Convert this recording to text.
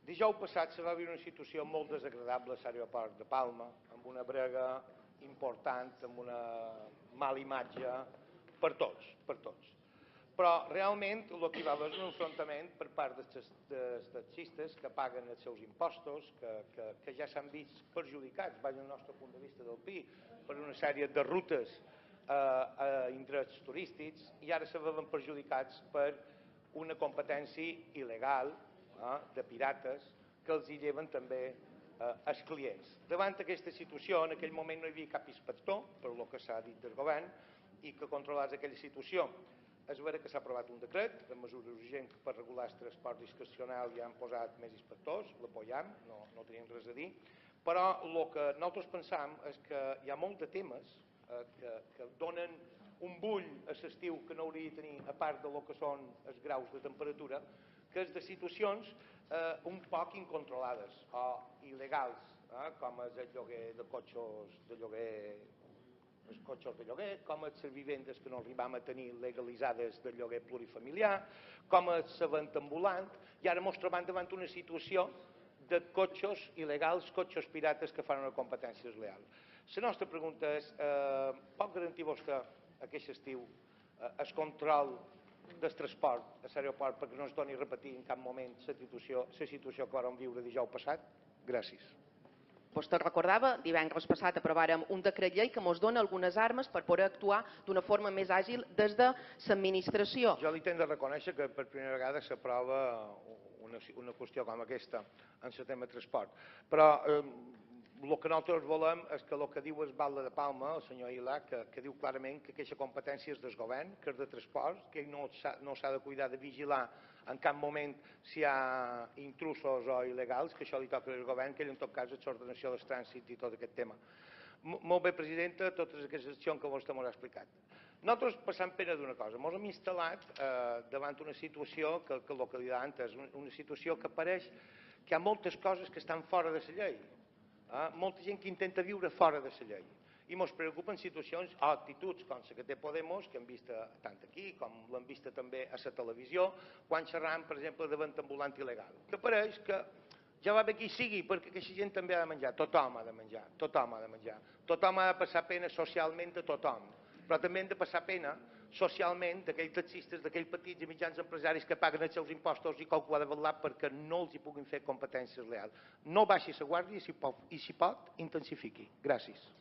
Dijous passat se va viure una situació molt desagradable a l'aeroport de Palma, amb una brega important, amb una mala imatge per tots, per tots. Però realment el que hi va haver és un enfrontament per part dels taxistes que paguen els seus impostos, que ja s'han vist perjudicats, des del nostre punt de vista del PI, per una sèrie de rutes a indrets turístics, i ara se veuen perjudicats per una competència il·legal de pirates que els hi lleven també els clients. Davant d'aquesta situació, en aquell moment no hi havia cap inspector, per el que s'ha dit del govern, i que controlés aquella situació. És vera que s'ha aprovat un decret de mesures urgents per regular el transport discrecional i han posat més inspectors, l'apoyam, no tenim res a dir, però el que nosaltres pensam és que hi ha molt de temes que donen un bull a l'estiu que no hauria de tenir, a part del que són els graus de temperatura, que és de situacions un poc incontrolades o il·legals, com és el lloguer de cotxos de lloguer, com les vivendes que no arribam a tenir legalitzades de lloguer plurifamiliar, com és la venda ambulant, i ara ens trobem davant una situació de cotxos il·legals, cotxos pirates que fan una competència desleal. La nostra pregunta és, pot garantir vostè aquest estiu el control del transport a l'aeroport perquè no es doni a repetir en cap moment la situació que vam viure dijous passat? Gràcies. Vostè recordava, divendres passat aprovàrem un decret llei que ens dona algunes armes per poder actuar d'una forma més àgil des de l'administració. Jo li tinc de reconèixer que per primera vegada s'aprova una qüestió com aquesta en el tema de transport. Però el que nosaltres volem és que el que diu el Batlle de Palma, el senyor Aguilar, que diu clarament que aquesta competència és del govern, que és de transport, que ell no s'ha de cuidar de vigilar en cap moment si hi ha intrusos o il·legals, que això li toca al govern, que ell en tot cas és l'ordenació del trànsit i tot aquest tema. Molt bé, presidenta, totes aquestes accions que vostè m'ha explicat. Nosaltres passam pena d'una cosa, ens hem instal·lat davant una situació que el que li deia antes, una situació que pareix que hi ha moltes coses que estan fora de la llei. Molta gent que intenta viure fora de la llei i ens preocupen situacions o actituds com la que té Podemos, que hem vist tant aquí com l'hem vist també a la televisió, quan xerram, per exemple, de venda ambulant il·legal. Que pareix que ja va bé qui sigui, perquè aquesta gent també ha de menjar, tothom ha de menjar, tothom ha de menjar, tothom ha de passar pena socialment a tothom, però també hem de passar pena socialment d'aquells taxistes, d'aquells petits i mitjans empresaris que paguen els seus impostos i que ho ha de vetllar perquè no els hi puguin fer competències leals. No baixi la guàrdia i si pot intensifiqui. Gràcies.